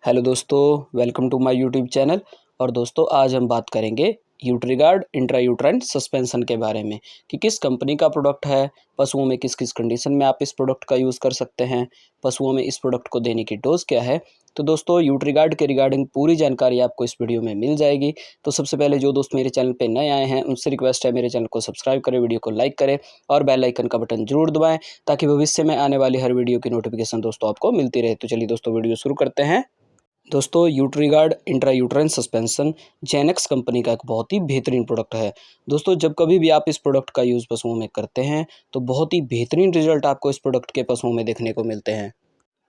Hello दोस्तों, welcome to my YouTube channel. और दोस्तों आज हम बात करेंगे यूट्रीगार्ड इंट्रायूट्राइन सस्पेंशन के बारे में कि किस कंपनी का प्रोडक्ट है, पशुओं में किस किस कंडीशन में आप इस प्रोडक्ट का यूज़ कर सकते हैं, पशुओं में इस प्रोडक्ट को देने की डोज क्या है। तो दोस्तों यूट्रीगार्ड के रिगार्डिंग पूरी जानकारी आपको इस वीडियो में मिल जाएगी। तो सबसे पहले जो दोस्त मेरे चैनल पर नए आए हैं उनसे रिक्वेस्ट है मेरे चैनल को सब्सक्राइब करें, वीडियो को लाइक करें और बेल आइकन का बटन जरूर दबाएँ ताकि भविष्य में आने वाली हर वीडियो की नोटिफिकेशन दोस्तों आपको मिलती रहे। तो चलिए दोस्तों वीडियो शुरू करते हैं। दोस्तों यूट्रीगार्ड इंट्रायूट्राइन सस्पेंशन जेनेक्स कंपनी का एक बहुत ही बेहतरीन प्रोडक्ट है। दोस्तों जब कभी भी आप इस प्रोडक्ट का यूज़ पशुओं में करते हैं तो बहुत ही बेहतरीन रिजल्ट आपको इस प्रोडक्ट के पशुओं में देखने को मिलते हैं।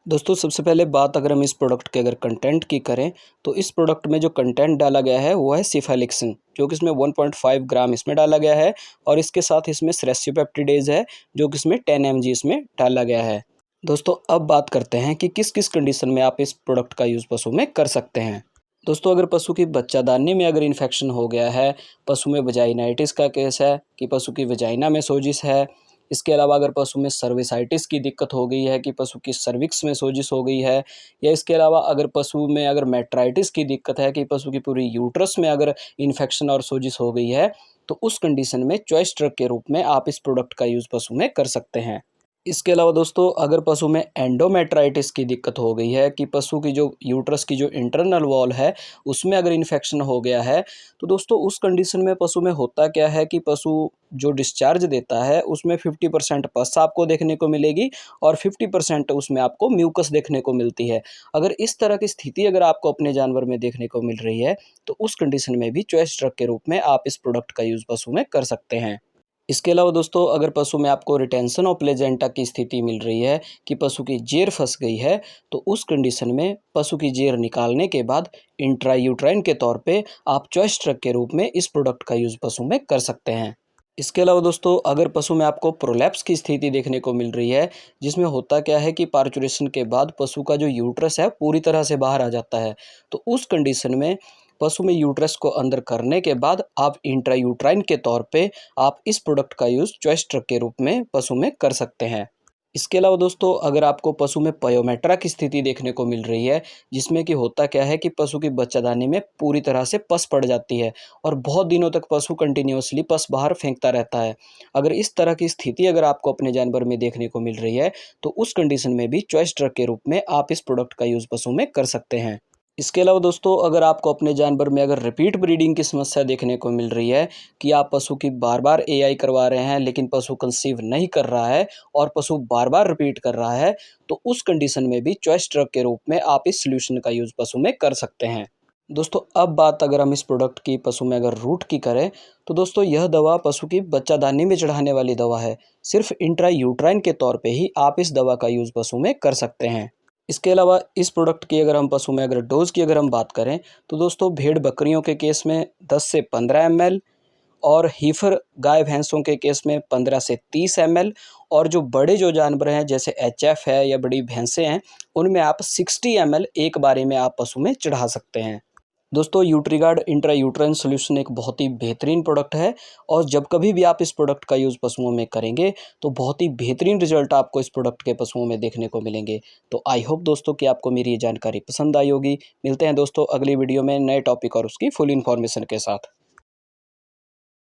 दोस्तों सबसे पहले बात अगर हम इस प्रोडक्ट के अगर कंटेंट की करें तो इस प्रोडक्ट में जो कंटेंट डाला गया है वो है सिफालिक्सिन, जो कि इसमें 1.5 ग्राम इसमें डाला गया है और इसके साथ इसमें सेरेसियोपेप्टिडेज है जो कि इसमें 10 mg इसमें डाला गया है। दोस्तों अब बात करते हैं कि किस किस कंडीशन में आप इस प्रोडक्ट का यूज़ पशु में कर सकते हैं। दोस्तों अगर पशु की बच्चादानी में अगर इन्फेक्शन हो गया है, पशु में वजाइनाइटिस का केस है कि पशु की वजाइना में सोजिश है, इसके अलावा अगर पशु में सर्विसाइटिस की दिक्कत हो गई है कि पशु की सर्विक्स में सोजिश हो गई है, या इसके अलावा अगर पशु में अगर मेट्राइटिस की दिक्कत है कि पशु की पूरी यूट्रस में अगर इन्फेक्शन और सोजिश हो गई है, तो उस कंडीशन में चॉइस ड्रग के रूप में आप इस प्रोडक्ट का यूज़ पशु में कर सकते हैं। इसके अलावा दोस्तों अगर पशु में एंडोमेट्राइटिस की दिक्कत हो गई है कि पशु की जो यूट्रस की जो इंटरनल वॉल है उसमें अगर इन्फेक्शन हो गया है, तो दोस्तों उस कंडीशन में पशु में होता क्या है कि पशु जो डिस्चार्ज देता है उसमें 50% पस आपको देखने को मिलेगी और 50% उसमें आपको म्यूकस देखने को मिलती है। अगर इस तरह की स्थिति अगर आपको अपने जानवर में देखने को मिल रही है तो उस कंडीशन में भी चॉइस ड्रग के रूप में आप इस प्रोडक्ट का यूज़ पशु में कर सकते हैं। इसके अलावा दोस्तों अगर पशु में आपको रिटेंशन ऑफ प्लेजेंटा की स्थिति मिल रही है कि पशु की जेर फंस गई है, तो उस कंडीशन में पशु की जेर निकालने के बाद इंट्रायूट्राइन के तौर पे आप चॉइस ड्रग के रूप में इस प्रोडक्ट का यूज़ पशु में कर सकते हैं। इसके अलावा दोस्तों अगर पशु में आपको प्रोलैप्स की स्थिति देखने को मिल रही है, जिसमें होता क्या है कि पार्चुरेशन के बाद पशु का जो यूट्रस है पूरी तरह से बाहर आ जाता है, तो उस कंडीशन में पशु में यूट्रस को अंदर करने के बाद आप इंट्रायूट्राइन के तौर पे आप इस प्रोडक्ट का यूज़ चॉइस ड्रग के रूप में पशु में कर सकते हैं। इसके अलावा दोस्तों अगर आपको पशु में पयोमेट्रा की स्थिति देखने को मिल रही है, जिसमें कि होता क्या है कि पशु की बच्चादानी में पूरी तरह से पस पड़ जाती है और बहुत दिनों तक पशु कंटिन्यूअसली पस बाहर फेंकता रहता है। अगर इस तरह की स्थिति अगर आपको अपने जानवर में देखने को मिल रही है, तो उस कंडीशन में भी चॉइस ड्रग के रूप में आप इस प्रोडक्ट का यूज़ पशु में कर सकते हैं। इसके अलावा दोस्तों अगर आपको अपने जानवर में अगर रिपीट ब्रीडिंग की समस्या देखने को मिल रही है कि आप पशु की बार बार एआई करवा रहे हैं लेकिन पशु कंसीव नहीं कर रहा है और पशु बार बार रिपीट कर रहा है, तो उस कंडीशन में भी चॉइस ड्रग के रूप में आप इस सॉल्यूशन का यूज़ पशु में कर सकते हैं। दोस्तों अब बात अगर हम इस प्रोडक्ट की पशु में अगर रूट की करें, तो दोस्तों यह दवा पशु की बच्चादानी में चढ़ाने वाली दवा है। सिर्फ इंट्रायूट्राइन के तौर पे ही आप इस दवा का यूज़ पशु में कर सकते हैं। इसके अलावा इस प्रोडक्ट की अगर हम पशु में अगर डोज़ की अगर हम बात करें, तो दोस्तों भेड़ बकरियों के केस में 10 से 15 ml और हीफर गाय भैंसों के केस में 15 से 30 ml, और जो बड़े जो जानवर हैं जैसे एचएफ है या बड़ी भैंसें हैं उनमें आप 60 ml एक बारी में आप पशु में चढ़ा सकते हैं। दोस्तों यूट्रीगार्ड इंट्रायूट्राइन सॉल्यूशन एक बहुत ही बेहतरीन प्रोडक्ट है और जब कभी भी आप इस प्रोडक्ट का यूज़ पशुओं में करेंगे तो बहुत ही बेहतरीन रिजल्ट आपको इस प्रोडक्ट के पशुओं में देखने को मिलेंगे। तो आई होप दोस्तों कि आपको मेरी ये जानकारी पसंद आई होगी। मिलते हैं दोस्तों अगली वीडियो में नए टॉपिक और उसकी फुल इन्फॉर्मेशन के साथ।